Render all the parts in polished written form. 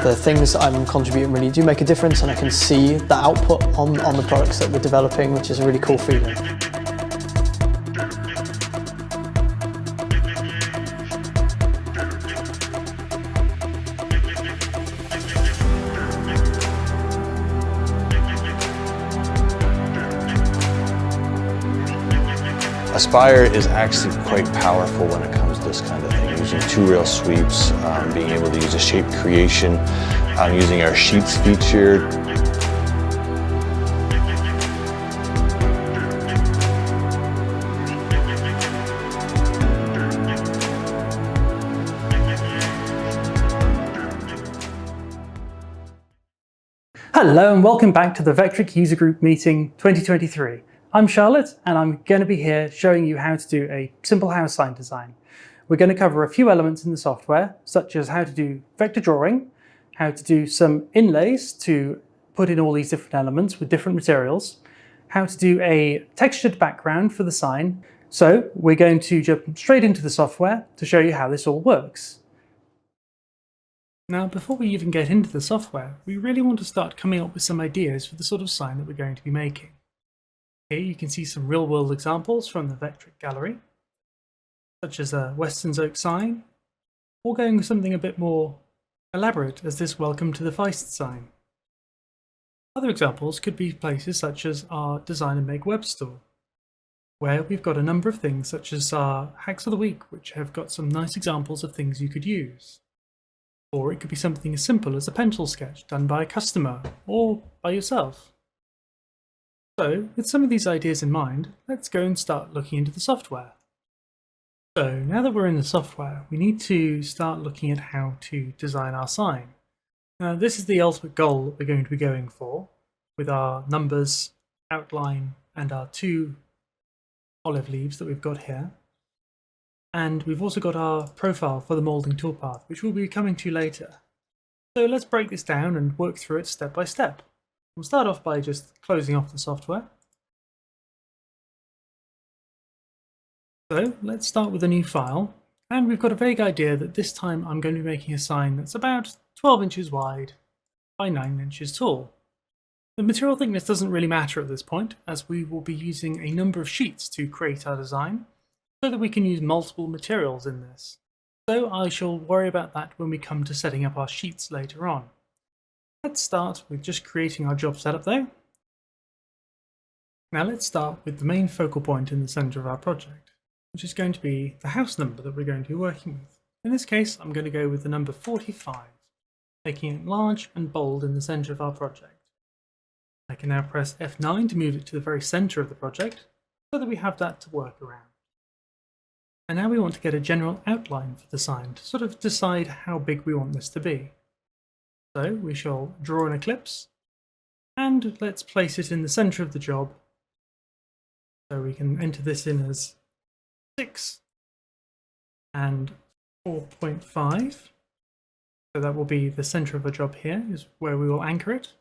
the things that I'm contributing really do make a difference, and I can see the output on the products that we're developing, which is a really cool feeling. Aspire is actually quite powerful when it comes to this kind of thing, using two rail sweeps, being able to use a shape creation, using our sheets feature. Hello and welcome back to the Vectric User Group Meeting 2023. I'm Charlotte and I'm going to be here showing you how to do a simple house sign design. We're going to cover a few elements in the software, such as how to do vector drawing, how to do some inlays to put in all these different elements with different materials, how to do a textured background for the sign. So we're going to jump straight into the software to show you how this all works. Now, before we even get into the software, we really want to start coming up with some ideas for the sort of sign that we're going to be making. Here you can see some real-world examples from the Vectric gallery, such as a Western Oak sign, or going with something a bit more elaborate as this Welcome to the Feist sign. Other examples could be places such as our Design and Make web store, where we've got a number of things such as our Hacks of the Week, which have got some nice examples of things you could use. Or it could be something as simple as a pencil sketch done by a customer or by yourself. So, with some of these ideas in mind, let's go and start looking into the software. So, now that we're in the software, we need to start looking at how to design our sign. Now, this is the ultimate goal that we're going to be going for, with our numbers, outline, and our two olive leaves that we've got here. And we've also got our profile for the moulding toolpath, which we'll be coming to later. So let's break this down and work through it step by step. We'll start off by just closing off the software. So let's start with a new file, and we've got a vague idea that this time I'm going to be making a sign that's about 12 inches wide by 9 inches tall. The material thickness doesn't really matter at this point, as we will be using a number of sheets to create our design, so that we can use multiple materials in this. So I shall worry about that when we come to setting up our sheets later on. Let's start with just creating our job setup though. Now let's start with the main focal point in the center of our project, which is going to be the house number that we're going to be working with. In this case, I'm going to go with the number 45, making it large and bold in the center of our project. I can now press F9 to move it to the very center of the project, so that we have that to work around. And now we want to get a general outline for the sign to sort of decide how big we want this to be. So we shall draw an ellipse, and let's place it in the center of the job. So we can enter this in as 6 and 4.5. So that will be the center of a job here, is where we will anchor it.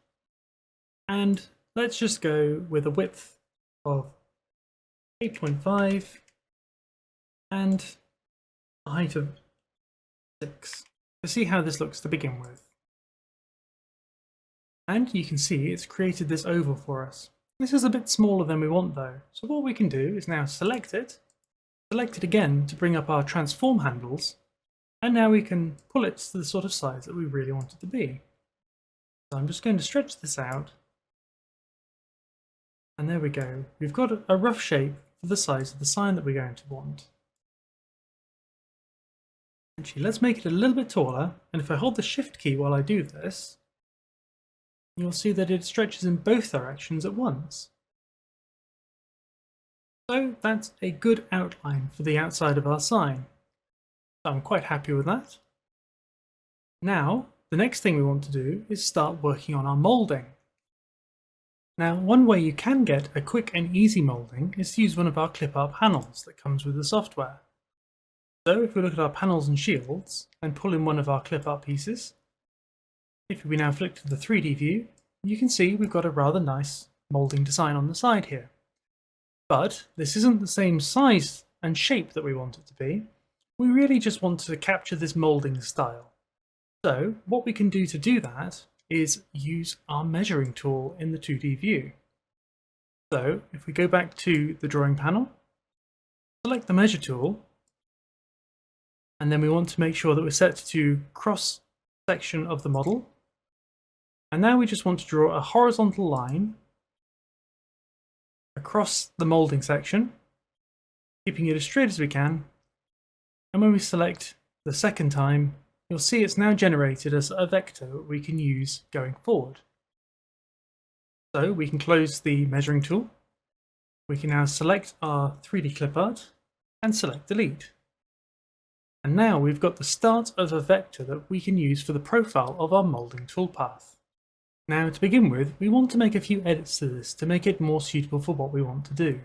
And let's just go with a width of 8.5 and a height of 6 to see how this looks to begin with. And you can see it's created this oval for us. This is a bit smaller than we want though, so what we can do is now select it again to bring up our transform handles, and now we can pull it to the sort of size that we really want it to be. So I'm just going to stretch this out, and there we go. We've got a rough shape for the size of the sign that we're going to want. Actually, let's make it a little bit taller, and if I hold the Shift key while I do this, you'll see that it stretches in both directions at once. So that's a good outline for the outside of our sign. So I'm quite happy with that. Now, the next thing we want to do is start working on our moulding. Now, one way you can get a quick and easy moulding is to use one of our clip art panels that comes with the software. So if we look at our panels and shields and pull in one of our clip art pieces, if we now flick to the 3D view, you can see we've got a rather nice moulding design on the side here. But this isn't the same size and shape that we want it to be. We really just want to capture this moulding style. So what we can do to do that is use our measuring tool in the 2D view. So if we go back to the drawing panel, select the measure tool, and then we want to make sure that we're set to cross section of the model. And now we just want to draw a horizontal line across the moulding section, keeping it as straight as we can. And when we select the second time, you'll see it's now generated as a vector we can use going forward. So we can close the measuring tool. We can now select our 3D clipart and select delete. And now we've got the start of a vector that we can use for the profile of our moulding toolpath. Now to begin with, we want to make a few edits to this to make it more suitable for what we want to do.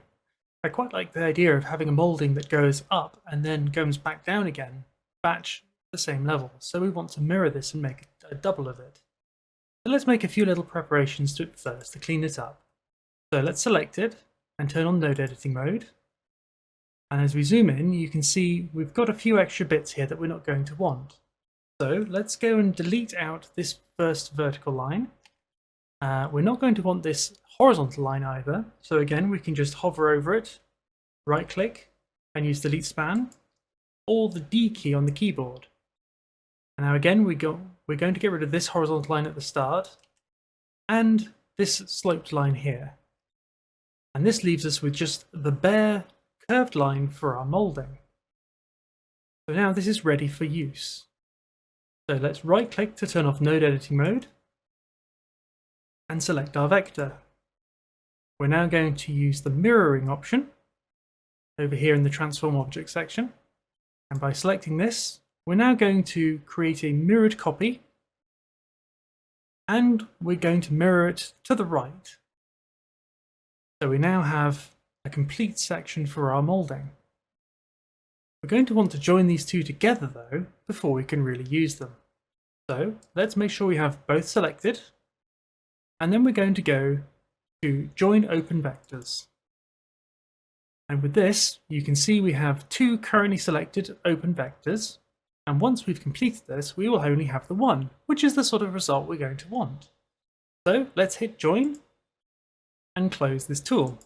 I quite like the idea of having a moulding that goes up and then goes back down again, batch the same level, so we want to mirror this and make a double of it. So let's make a few little preparations to it first to clean it up. So let's select it and turn on node editing mode. And as we zoom in, you can see we've got a few extra bits here that we're not going to want. So let's go and delete out this first vertical line. We're not going to want this horizontal line either. So again, we can just hover over it, right click and use delete span, or the D key on the keyboard. And now again, we're going to get rid of this horizontal line at the start and this sloped line here. And this leaves us with just the bare curved line for our moulding. So now this is ready for use. So let's right click to turn off node editing mode and select our vector. We're now going to use the mirroring option over here in the transform object section. And by selecting this, we're now going to create a mirrored copy and we're going to mirror it to the right. So we now have a complete section for our moulding. We're going to want to join these two together though before we can really use them. So let's make sure we have both selected, and then we're going to go to join open vectors. And with this, you can see we have two currently selected open vectors, and once we've completed this, we will only have the one, which is the sort of result we're going to want. So let's hit join and close this tool.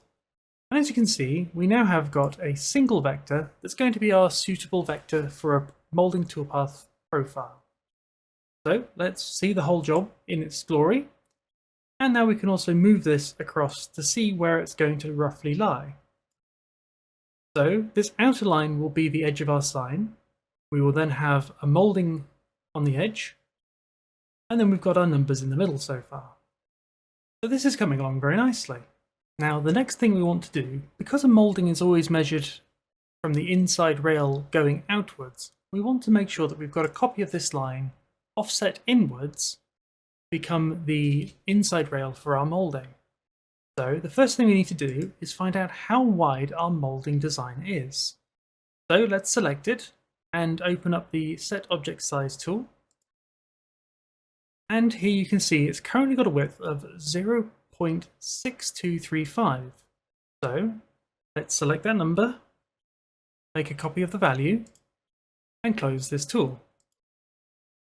And as you can see, we now have got a single vector that's going to be our suitable vector for a moulding toolpath profile. So let's see the whole job in its glory. And now we can also move this across to see where it's going to roughly lie. So this outer line will be the edge of our sign. We will then have a moulding on the edge. And then we've got our numbers in the middle so far. So this is coming along very nicely. Now the next thing we want to do, because a moulding is always measured from the inside rail going outwards, we want to make sure that we've got a copy of this line offset inwards become the inside rail for our moulding. So the first thing we need to do is find out how wide our moulding design is. So let's select it and open up the set object size tool. And here you can see it's currently got a width of 0.6235. So let's select that number, make a copy of the value, and close this tool.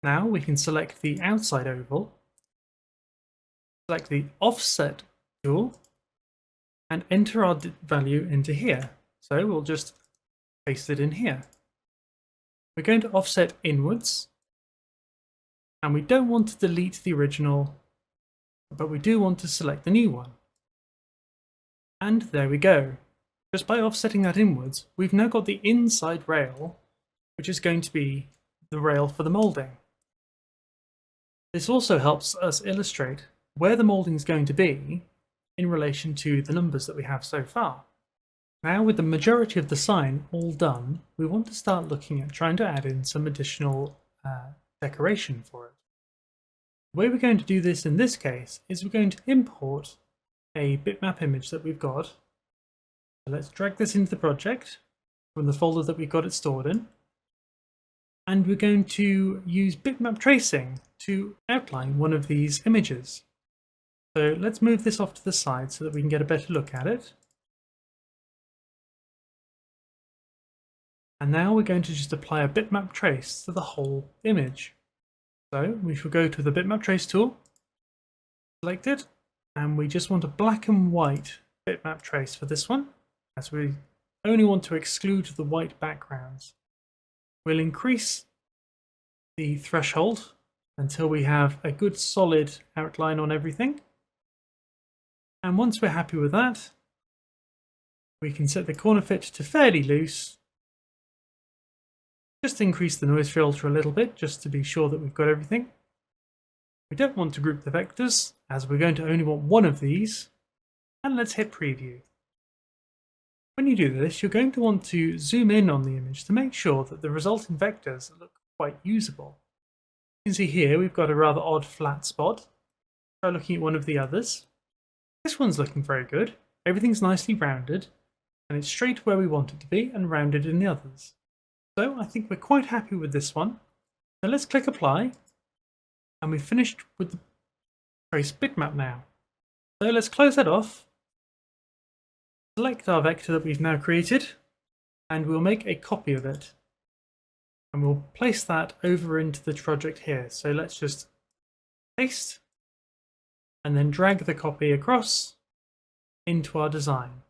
Now we can select the outside oval, select the offset tool, and enter our value into here. So we'll just paste it in here. We're going to offset inwards, and we don't want to delete the original, but we do want to select the new one. And there we go. Just by offsetting that inwards, we've now got the inside rail, which is going to be the rail for the moulding. This also helps us illustrate where the moulding is going to be in relation to the numbers that we have so far. Now with the majority of the sign all done, we want to start looking at trying to add in some additional decoration for it. The way we're going to do this in this case is we're going to import a bitmap image that we've got. So let's drag this into the project from the folder that we've got it stored in. And we're going to use bitmap tracing to outline one of these images. So let's move this off to the side so that we can get a better look at it. And now we're going to just apply a bitmap trace to the whole image. So we shall go to the bitmap trace tool, select it, and we just want a black and white bitmap trace for this one, as we only want to exclude the white backgrounds. We'll increase the threshold until we have a good solid outline on everything. And once we're happy with that, we can set the corner fit to fairly loose. Just increase the noise filter a little bit, just to be sure that we've got everything. We don't want to group the vectors, as we're going to only want one of these. And let's hit preview. When you do this, you're going to want to zoom in on the image to make sure that the resulting vectors look quite usable. You can see here we've got a rather odd flat spot. Try looking at one of the others. This one's looking very good. Everything's nicely rounded, and it's straight where we want it to be and rounded in the others. So I think we're quite happy with this one. So let's click apply, and we've finished with the trace bitmap now. So let's close that off. Select our vector that we've now created, and we'll make a copy of it. And we'll place that over into the project here. So let's just paste, and then drag the copy across into our design.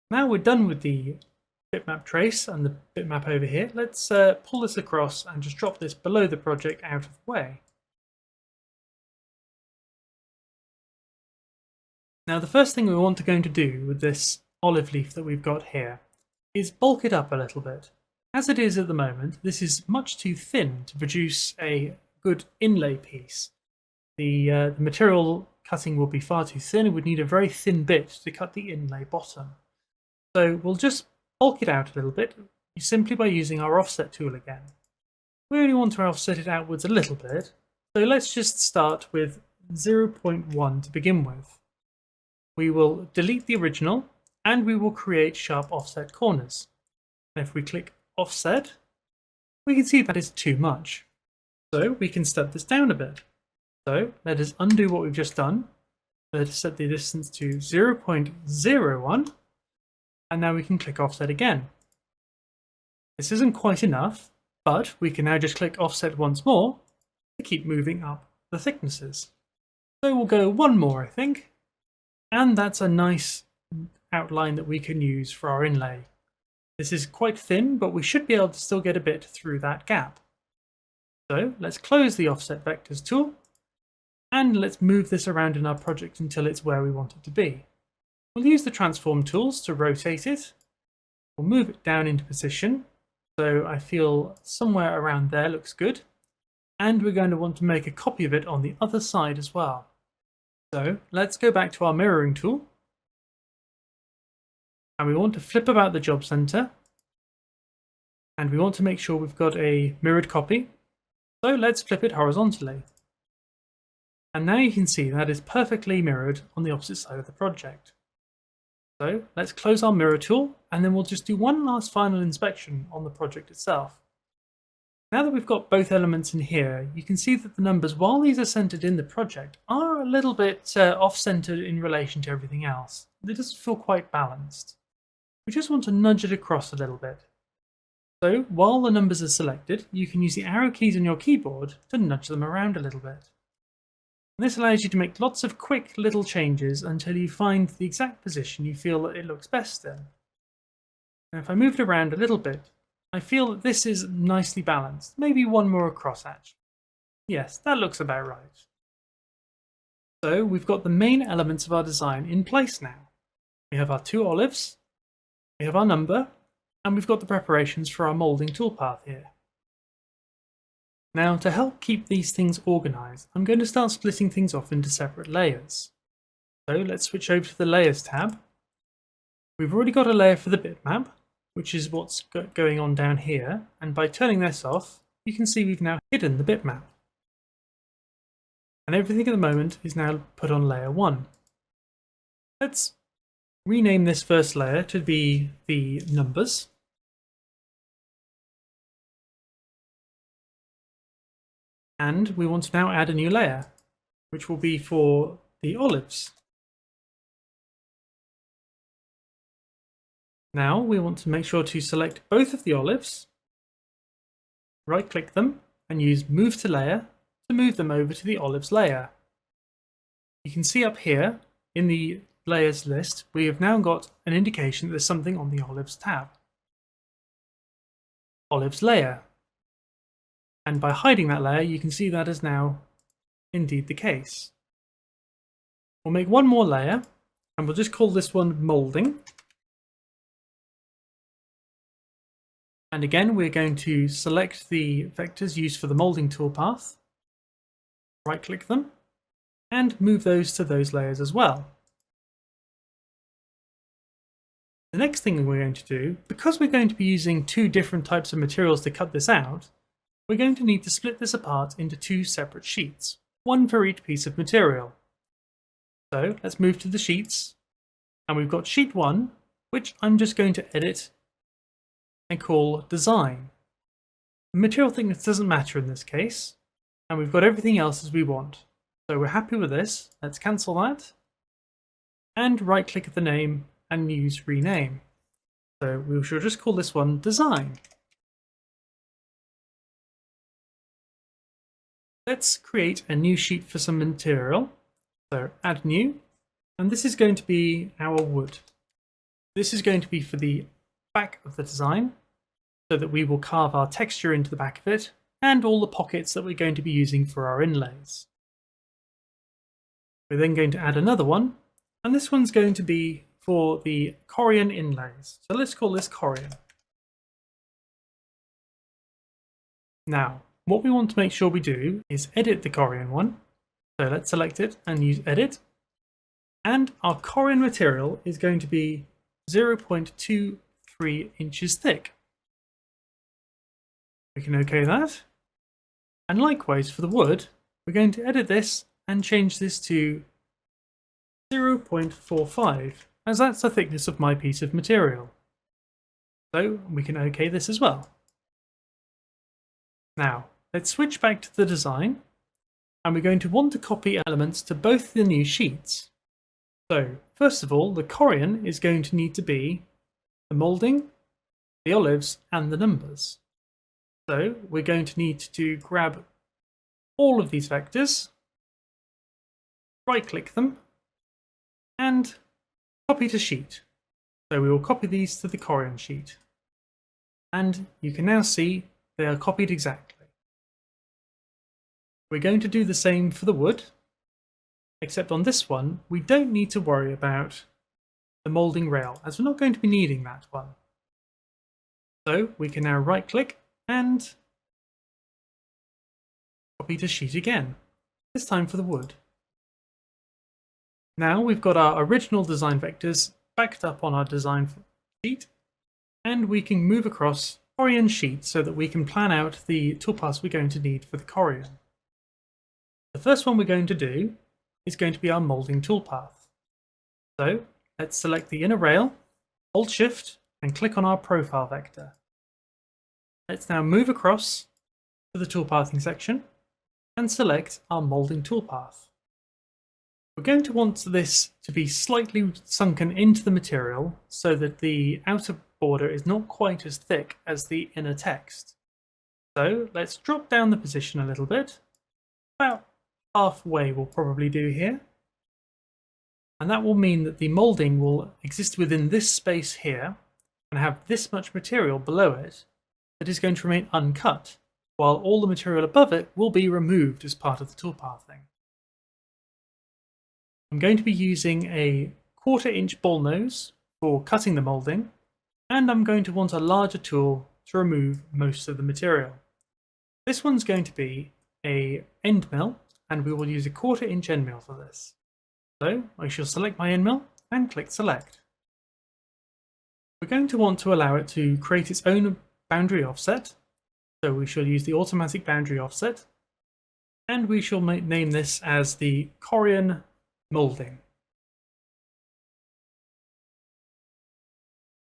Now we're done with the bitmap trace and the bitmap over here. Let's pull this across and just drop this below the project out of the way. Now the first thing we want to go to do with this olive leaf that we've got here is bulk it up a little bit. As it is at the moment, this is much too thin to produce a good inlay piece. The material cutting will be far too thin. It would need a very thin bit to cut the inlay bottom. So we'll just bulk it out a little bit simply by using our offset tool again. We only want to offset it outwards a little bit, so let's just start with 0.1 to begin with. We will delete the original, and we will create sharp offset corners. And if we click offset, we can see that is too much. So we can step this down a bit. So let us undo what we've just done. Let us set the distance to 0.01, and now we can click offset again. This isn't quite enough, but we can now just click offset once more to keep moving up the thicknesses. So we'll go one more, I think. And that's a nice outline that we can use for our inlay. This is quite thin, but we should be able to still get a bit through that gap. So let's close the offset vectors tool, and let's move this around in our project until it's where we want it to be. We'll use the transform tools to rotate it. We'll move it down into position, so I feel somewhere around there looks good. And we're going to want to make a copy of it on the other side as well. So let's go back to our mirroring tool, and we want to flip about the job center, and we want to make sure we've got a mirrored copy. So let's flip it horizontally. And now you can see that is perfectly mirrored on the opposite side of the project. So let's close our mirror tool, and then we'll just do one last final inspection on the project itself. Now that we've got both elements in here, you can see that the numbers, while these are centered in the project, are a little bit off-centered in relation to everything else. They doesn't feel quite balanced. We just want to nudge it across a little bit. So while the numbers are selected, you can use the arrow keys on your keyboard to nudge them around a little bit. And this allows you to make lots of quick little changes until you find the exact position you feel that it looks best in. And if I move it around a little bit, I feel that this is nicely balanced. Maybe one more across actually. Yes, that looks about right. So we've got the main elements of our design in place now. We have our two olives, we have our number, and we've got the preparations for our moulding toolpath here. Now to help keep these things organized, I'm going to start splitting things off into separate layers. So let's switch over to the layers tab. We've already got a layer for the bitmap, which is what's going on down here, and by turning this off, you can see we've now hidden the bitmap. And everything at the moment is now put on layer 1. Let's rename this first layer to be the numbers. And we want to now add a new layer, which will be for the olives. Now we want to make sure to select both of the olives, right click them, and use Move to Layer to move them over to the olives layer. You can see up here in the layers list, we have now got an indication that there's something on the olives tab. Olives layer. And by hiding that layer, you can see that is now indeed the case. We'll make one more layer, and we'll just call this one moulding. And again, we're going to select the vectors used for the moulding toolpath, right-click them, and move those to those layers as well. The next thing we're going to do, because we're going to be using two different types of materials to cut this out, we're going to need to split this apart into two separate sheets, one for each piece of material. So let's move to the sheets, and we've got sheet 1, which I'm just going to edit and call design. The material thickness doesn't matter in this case, and we've got everything else as we want. So we're happy with this. Let's cancel that, and right click at the name and use rename. So we shall just call this one design. Let's create a new sheet for some material. So add new, and this is going to be our wood. This is going to be for the back of the design, so that we will carve our texture into the back of it, and all the pockets that we're going to be using for our inlays. We're then going to add another one, and this one's going to be for the Corian inlays. So let's call this Corian. Now, what we want to make sure we do is edit the Corian one. So let's select it and use edit. And our Corian material is going to be 0.23 inches thick. We can OK that. And likewise for the wood, we're going to edit this and change this to 0.45, as that's the thickness of my piece of material. So we can OK this as well. Now, let's switch back to the design, and we're going to want to copy elements to both the new sheets. So, first of all, the Corian is going to need to be the moulding, the olives, and the numbers. So, we're going to need to grab all of these vectors, right-click them, and copy to sheet. So we will copy these to the Corian sheet. And you can now see they are copied exactly. We're going to do the same for the wood, except on this one, we don't need to worry about the moulding rail, as we're not going to be needing that one. So we can now right-click and copy to sheet again, this time for the wood. Now we've got our original design vectors backed up on our design sheet, and we can move across Corian sheet so that we can plan out the toolpaths we're going to need for the Corian. The first one we're going to do is going to be our moulding toolpath. So let's select the inner rail, hold shift, and click on our profile vector. Let's now move across to the toolpathing section and select our moulding toolpath. We're going to want this to be slightly sunken into the material so that the outer border is not quite as thick as the inner text. So let's drop down the position a little bit. About halfway will probably do here. And that will mean that the moulding will exist within this space here and have this much material below it that is going to remain uncut, while all the material above it will be removed as part of the toolpathing. I'm going to be using a 1/4 inch ball nose for cutting the moulding, and I'm going to want a larger tool to remove most of the material. This one's going to be a end mill, and we will use a 1/4 inch end mill for this. So I shall select my end mill and click select. We're going to want to allow it to create its own boundary offset, so we shall use the automatic boundary offset, and we shall name this as the Corian moulding.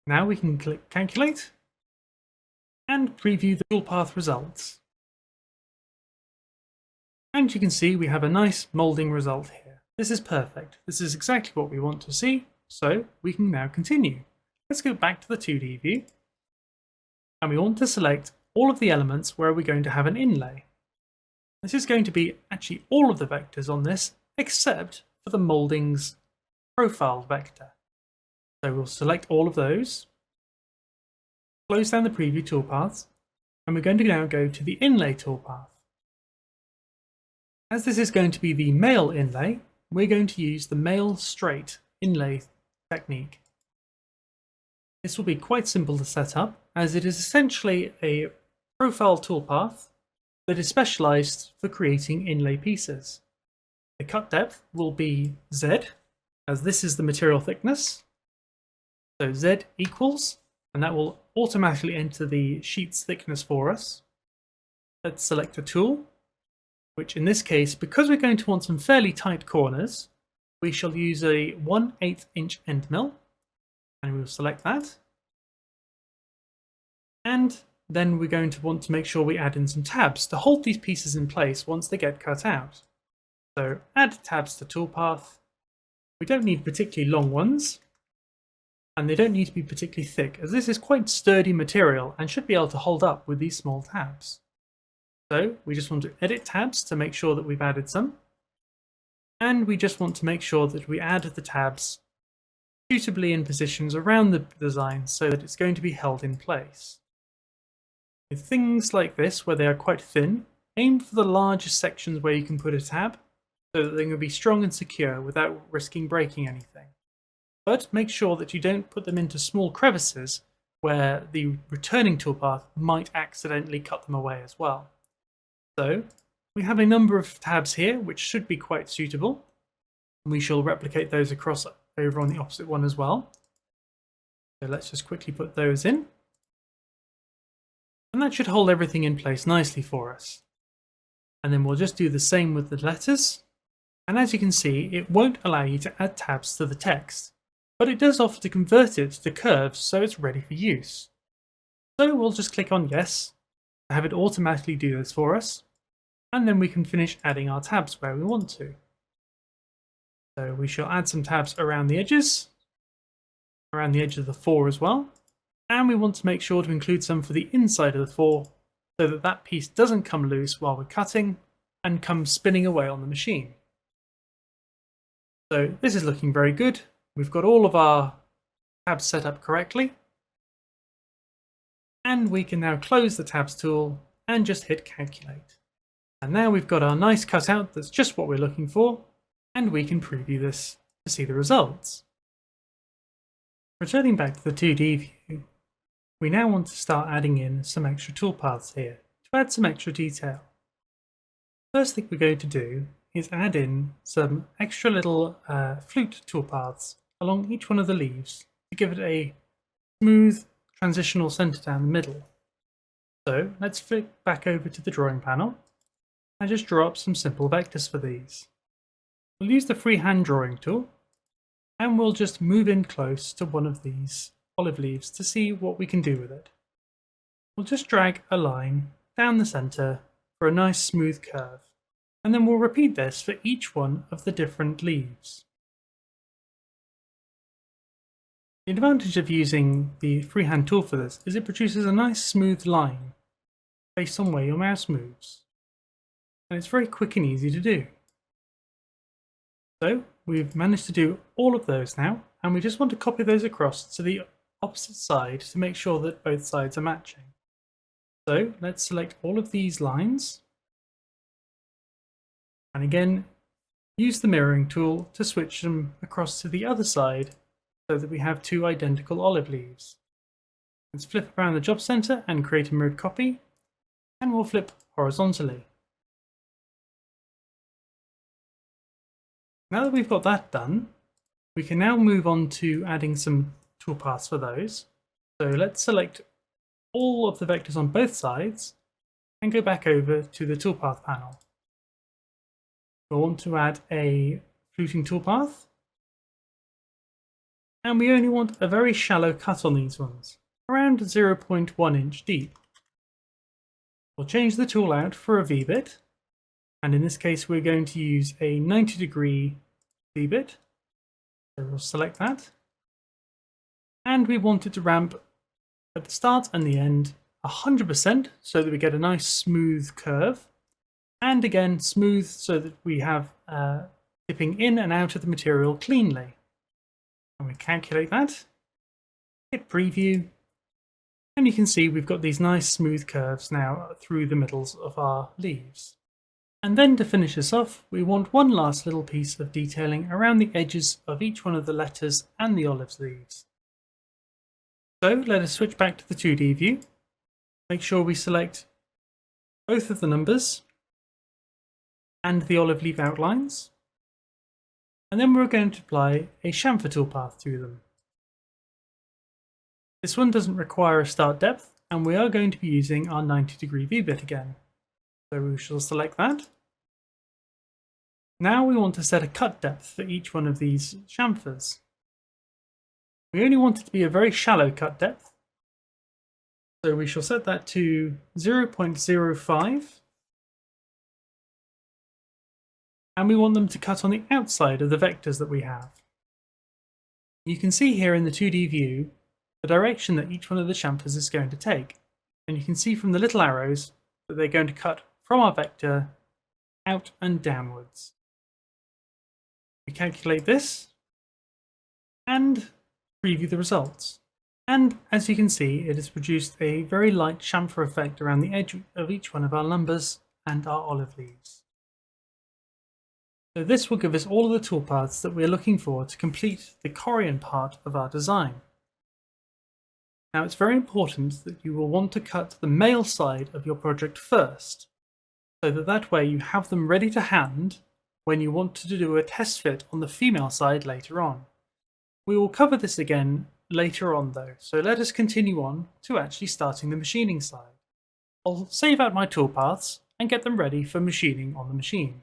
Now we can click calculate and preview the toolpath results. And you can see we have a nice moulding result here. This is perfect. This is exactly what we want to see, so we can now continue. Let's go back to the 2D view, and we want to select all of the elements where we're going to have an inlay. This is going to be actually all of the vectors on this, except for the moulding's profile vector. So we'll select all of those, close down the preview toolpaths, and we're going to now go to the inlay toolpath. As this is going to be the male inlay, we're going to use the male straight inlay technique. This will be quite simple to set up, as it is essentially a profile toolpath that is specialized for creating inlay pieces. The cut depth will be Z, as this is the material thickness. So Z equals, and that will automatically enter the sheet's thickness for us. Let's select a tool, which in this case, because we're going to want some fairly tight corners, we shall use a 1/8 inch end mill, and we'll select that. And then we're going to want to make sure we add in some tabs to hold these pieces in place once they get cut out. So add tabs to toolpath. We don't need particularly long ones, and they don't need to be particularly thick, as this is quite sturdy material and should be able to hold up with these small tabs. So we just want to edit tabs to make sure that we've added some, and we just want to make sure that we add the tabs suitably in positions around the design so that it's going to be held in place. With things like this, where they are quite thin, aim for the largest sections where you can put a tab, so that they can be strong and secure without risking breaking anything. But make sure that you don't put them into small crevices where the returning toolpath might accidentally cut them away as well. So we have a number of tabs here which should be quite suitable. We shall replicate those across over on the opposite one as well. So let's just quickly put those in. And that should hold everything in place nicely for us. And then we'll just do the same with the letters. And as you can see, it won't allow you to add tabs to the text, but it does offer to convert it to curves so it's ready for use. So we'll just click on yes to have it automatically do this for us, and then we can finish adding our tabs where we want to. So we shall add some tabs around the edges, around the edge of the 4 as well, and we want to make sure to include some for the inside of the 4 so that that piece doesn't come loose while we're cutting and come spinning away on the machine. So this is looking very good. We've got all of our tabs set up correctly, and we can now close the tabs tool and just hit calculate. And now we've got our nice cutout that's just what we're looking for, and we can preview this to see the results. Returning back to the 2D view, we now want to start adding in some extra toolpaths here to add some extra detail. First thing we're going to do is add in some extra little flute toolpaths along each one of the leaves to give it a smooth transitional center down the middle. So let's flip back over to the drawing panel and just draw up some simple vectors for these. We'll use the freehand drawing tool, and we'll just move in close to one of these olive leaves to see what we can do with it. We'll just drag a line down the center for a nice smooth curve, and then we'll repeat this for each one of the different leaves. The advantage of using the freehand tool for this is it produces a nice smooth line based on where your mouse moves, and it's very quick and easy to do. So we've managed to do all of those now, and we just want to copy those across to the opposite side to make sure that both sides are matching. So let's select all of these lines, and again use the mirroring tool to switch them across to the other side so that we have two identical olive leaves. Let's flip around the job center and create a mirrored copy, and we'll flip horizontally. Now that we've got that done, we can now move on to adding some toolpaths for those. So let's select all of the vectors on both sides and go back over to the toolpath panel. We'll want to add a fluting toolpath, and we only want a very shallow cut on these ones, around 0.1 inch deep. We'll change the tool out for a V-bit, and in this case we're going to use a 90-degree V-bit. So we'll select that, and we want it to ramp at the start and the end 100% so that we get a nice smooth curve, And again, smooth so that we have dipping in and out of the material cleanly. And we calculate that, hit preview, and you can see we've got these nice smooth curves now through the middles of our leaves. And then to finish this off, we want one last little piece of detailing around the edges of each one of the letters and the olive leaves. So let us switch back to the 2D view. Make sure we select both of the numbers and the olive leaf outlines. And then we're going to apply a chamfer toolpath to them. This one doesn't require a start depth, and we are going to be using our 90° V-bit again. So we shall select that. Now we want to set a cut depth for each one of these chamfers. We only want it to be a very shallow cut depth, so we shall set that to 0.05, and we want them to cut on the outside of the vectors that we have. You can see here in the 2D view the direction that each one of the chamfers is going to take, and you can see from the little arrows that they're going to cut from our vector out and downwards. We calculate this and preview the results. And as you can see, it has produced a very light chamfer effect around the edge of each one of our numbers and our olive leaves. So this will give us all of the toolpaths that we're looking for to complete the Corian part of our design. Now it's very important that you will want to cut the male side of your project first, so that way you have them ready to hand when you want to do a test fit on the female side later on. We will cover this again later on though, so let us continue on to actually starting the machining side. I'll save out my toolpaths and get them ready for machining on the machine.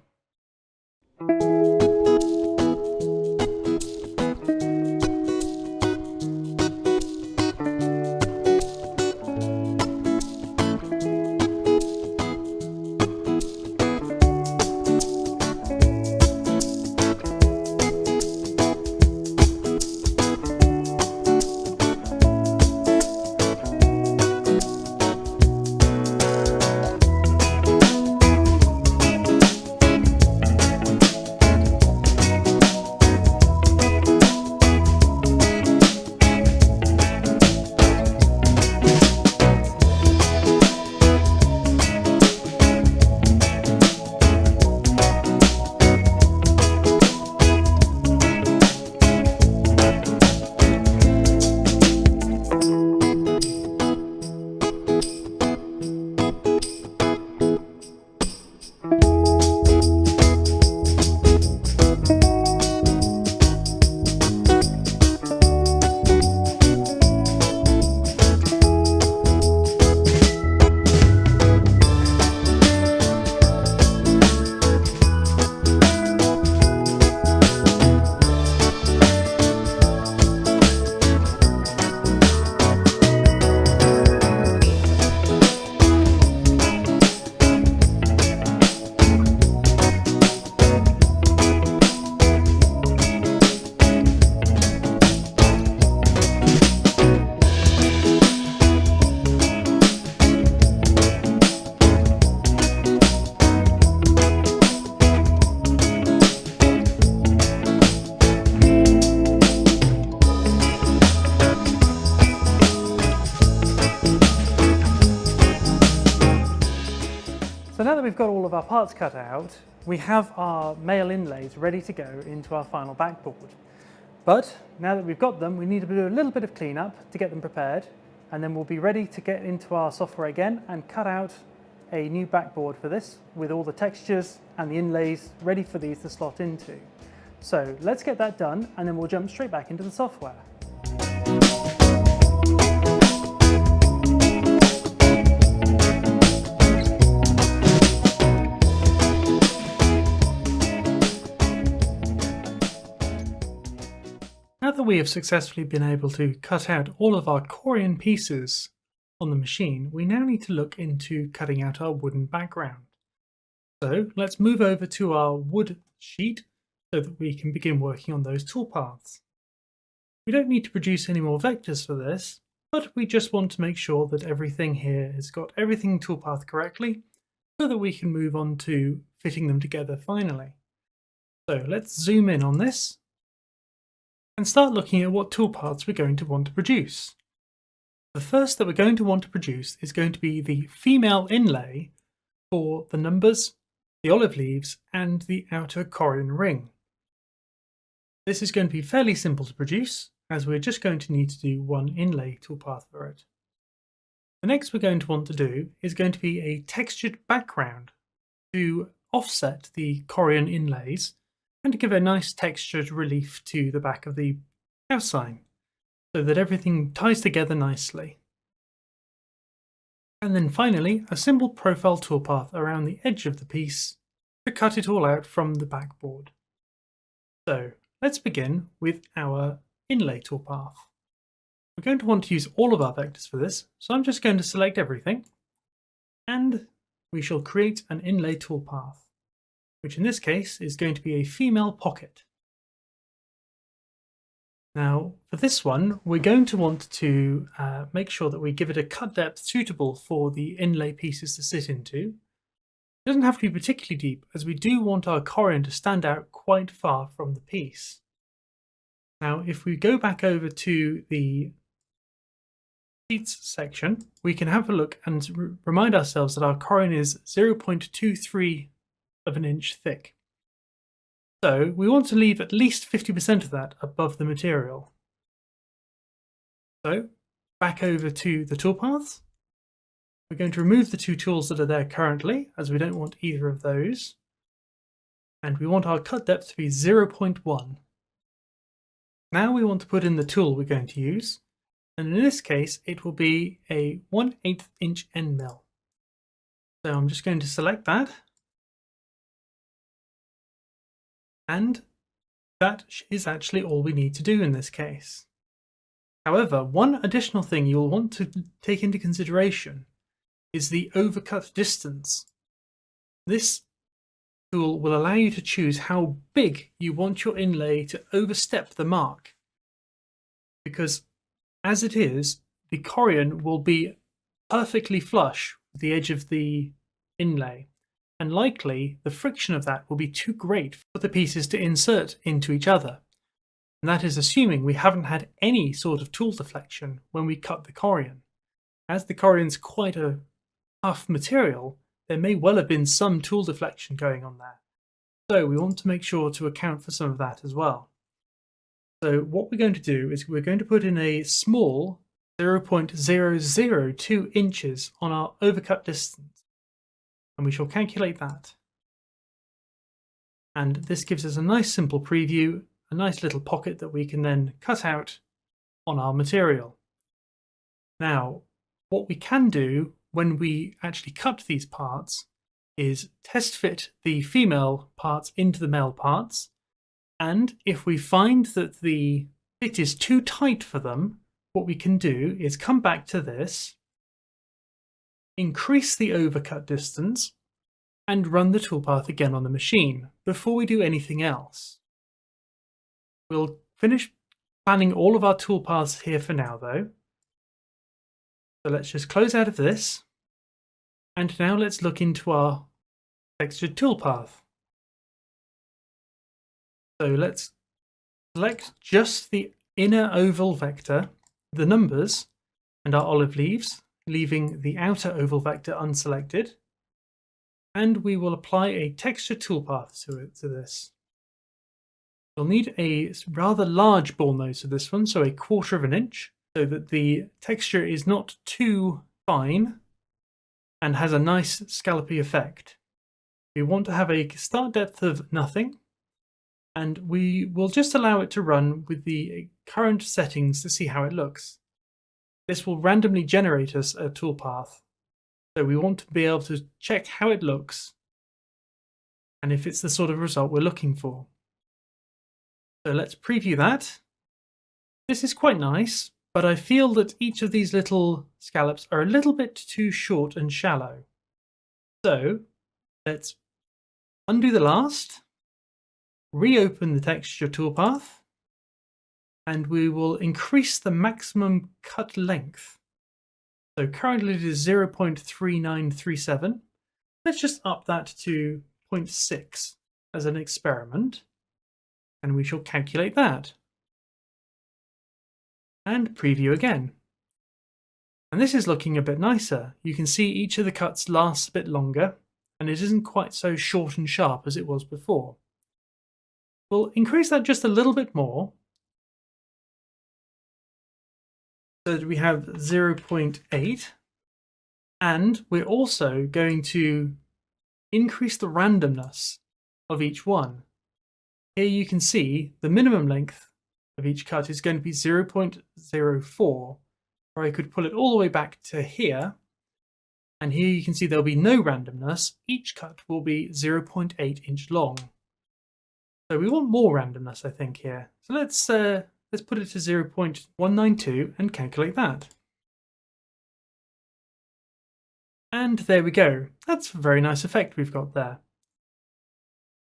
So now that we've got all of our parts cut out, we have our male inlays ready to go into our final backboard. But now that we've got them, we need to do a little bit of cleanup to get them prepared, and then we'll be ready to get into our software again and cut out a new backboard for this with all the textures and the inlays ready for these to slot into. So let's get that done, and then we'll jump straight back into the software. Now that we have successfully been able to cut out all of our Corian pieces on the machine, we now need to look into cutting out our wooden background. So let's move over to our wood sheet so that we can begin working on those toolpaths. We don't need to produce any more vectors for this, but we just want to make sure that everything here has got everything toolpath correctly, so that we can move on to fitting them together finally. So let's zoom in on this and start looking at what toolpaths we're going to want to produce. The first that we're going to want to produce is going to be the female inlay for the numbers, the olive leaves, and the outer Corian ring. This is going to be fairly simple to produce, as we're just going to need to do one inlay toolpath for it. The next we're going to want to do is going to be a textured background to offset the Corian inlays and to give a nice textured relief to the back of the house sign, so that everything ties together nicely. And then finally, a simple profile toolpath around the edge of the piece to cut it all out from the backboard. So let's begin with our inlay toolpath. We're going to want to use all of our vectors for this, so I'm just going to select everything, and we shall create an inlay toolpath, which in this case is going to be a female pocket. Now, for this one, we're going to want to make sure that we give it a cut depth suitable for the inlay pieces to sit into. It doesn't have to be particularly deep, as we do want our Corian to stand out quite far from the piece. Now, if we go back over to the sheets section, we can have a look and remind ourselves that our Corian is 0.23 of an inch thick. So we want to leave at least 50% of that above the material. So back over to the toolpath. We're going to remove the two tools that are there currently, as we don't want either of those. And we want our cut depth to be 0.1. Now we want to put in the tool we're going to use. And in this case, it will be a 1/8 inch end mill. So I'm just going to select that. And that is actually all we need to do in this case. However, one additional thing you'll want to take into consideration is the overcut distance. This tool will allow you to choose how big you want your inlay to overstep the mark. Because as it is, the Corian will be perfectly flush with the edge of the inlay. And likely the friction of that will be too great for the pieces to insert into each other. And that is assuming we haven't had any sort of tool deflection when we cut the Corian. As the Corian's quite a tough material, there may well have been some tool deflection going on there. So we want to make sure to account for some of that as well. So what we're going to do is we're going to put in a small 0.002 inches on our overcut distance. And we shall calculate that. And this gives us a nice simple preview, a nice little pocket that we can then cut out on our material. Now, what we can do when we actually cut these parts is test fit the female parts into the male parts. And if we find that the fit is too tight for them, what we can do is come back to this, increase the overcut distance, and run the toolpath again on the machine before we do anything else. We'll finish planning all of our toolpaths here for now though. So let's just close out of this. And now let's look into our textured toolpath. So let's select just the inner oval vector, the numbers, and our olive leaves, leaving the outer oval vector unselected. And we will apply a texture toolpath to this. You'll need a rather large ball nose for this one, so 1/4 of an inch, so that the texture is not too fine and has a nice scallopy effect. We want to have a start depth of nothing, and we will just allow it to run with the current settings to see how it looks. This will randomly generate us a toolpath. So we want to be able to check how it looks and if it's the sort of result we're looking for. So let's preview that. This is quite nice, but I feel that each of these little scallops are a little bit too short and shallow. So let's undo the last, reopen the texture toolpath, and we will increase the maximum cut length. So currently it is 0.3937, Let's just up that to 0.6 as an experiment, and we shall calculate that. And preview again. And this is looking a bit nicer. You can see each of the cuts lasts a bit longer, and it isn't quite so short and sharp as it was before. We'll increase that just a little bit more, so that we have 0.8, and we're also going to increase the randomness of each one. Here you can see the minimum length of each cut is going to be 0.04, or I could pull it all the way back to here, and here you can see there'll be no randomness. Each cut will be 0.8 inch long. So we want more randomness, I think, here. So let's put it to 0.192 and calculate that. And there we go. That's a very nice effect we've got there.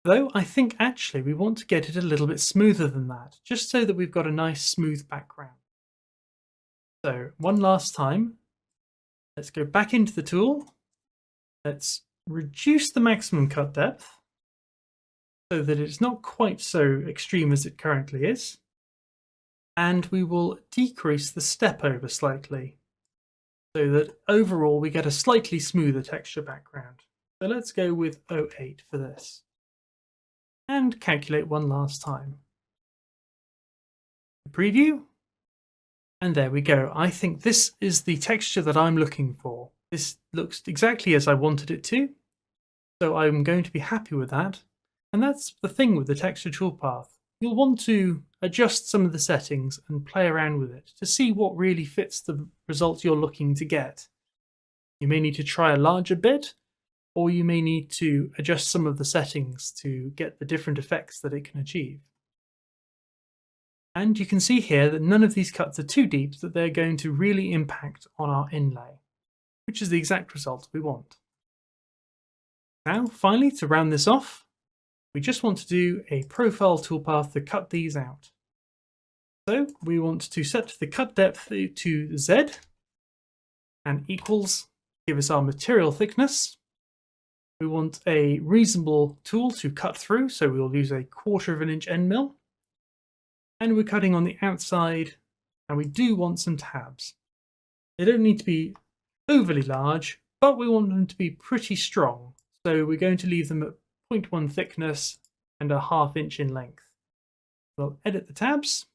Though I think actually we want to get it a little bit smoother than that, just so that we've got a nice smooth background. So one last time, let's go back into the tool. Let's reduce the maximum cut depth so that it's not quite so extreme as it currently is. And we will decrease the step over slightly so that overall we get a slightly smoother texture background. So let's go with 0.8 for this. And calculate one last time. Preview. And there we go. I think this is the texture that I'm looking for. This looks exactly as I wanted it to. So I'm going to be happy with that. And that's the thing with the texture toolpath. You'll want to adjust some of the settings and play around with it to see what really fits the result you're looking to get. You may need to try a larger bit, or you may need to adjust some of the settings to get the different effects that it can achieve. And you can see here that none of these cuts are too deep, that they're going to really impact on our inlay, which is the exact result we want. Now, finally, to round this off, we just want to do a profile toolpath to cut these out. So we want to set the cut depth to Z and equals, give us our material thickness. We want a reasonable tool to cut through, so we'll use a 1/4 inch end mill. And we're cutting on the outside, and we do want some tabs. They don't need to be overly large, but we want them to be pretty strong. So we're going to leave them at 0.1 thickness and a 1/2 inch in length. We'll edit the tabs,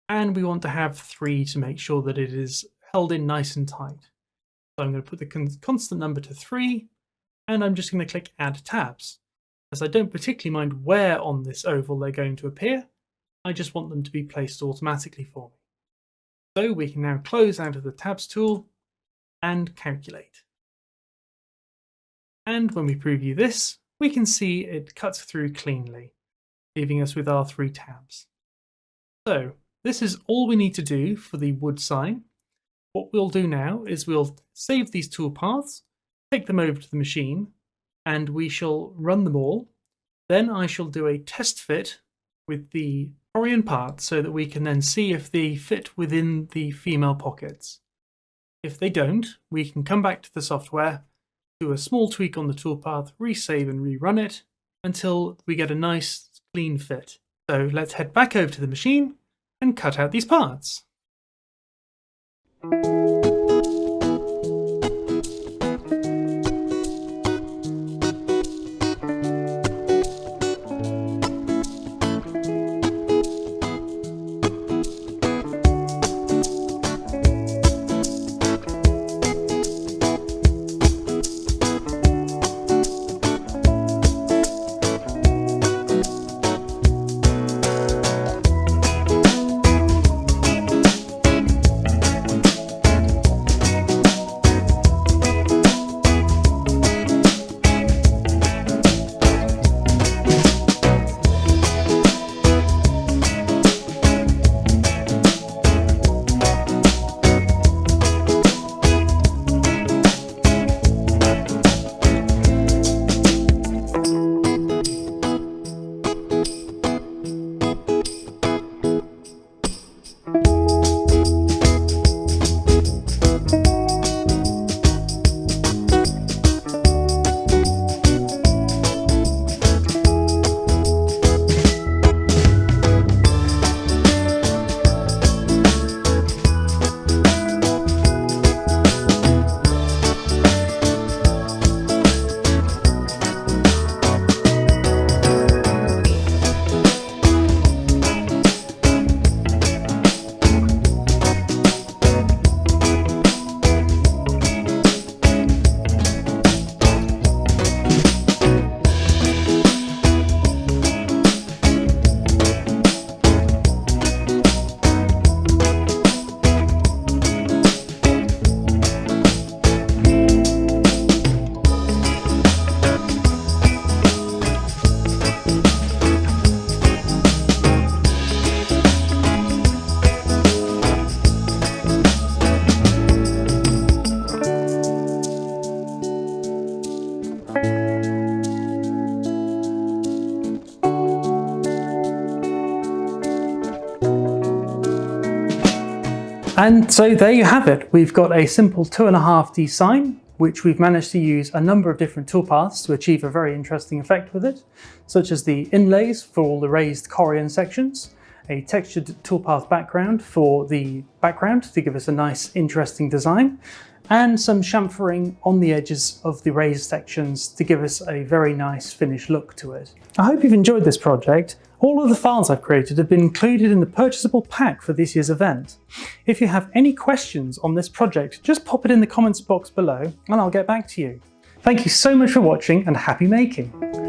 and we want to have 3 to make sure that it is held in nice and tight. So I'm going to put the constant number to 3, and I'm just going to click Add Tabs. As I don't particularly mind where on this oval they're going to appear, I just want them to be placed automatically for me. So we can now close out of the Tabs tool and calculate. And when we preview this, we can see it cuts through cleanly, leaving us with our 3 tabs. So this is all we need to do for the wood sign. What we'll do now is we'll save these toolpaths, take them over to the machine, and we shall run them all. Then I shall do a test fit with the Corian part so that we can then see if they fit within the female pockets. If they don't, we can come back to the software, do a small tweak on the toolpath, resave and rerun it until we get a nice clean fit. So let's head back over to the machine and cut out these parts. And so there you have it. We've got a simple 2.5D sign, which we've managed to use a number of different toolpaths to achieve a very interesting effect with it, such as the inlays for all the raised Corian sections, a textured toolpath background for the background to give us a nice interesting design, and some chamfering on the edges of the raised sections to give us a very nice finished look to it. I hope you've enjoyed this project. All of the files I've created have been included in the purchasable pack for this year's event. If you have any questions on this project, just pop it in the comments box below and I'll get back to you. Thank you so much for watching and happy making!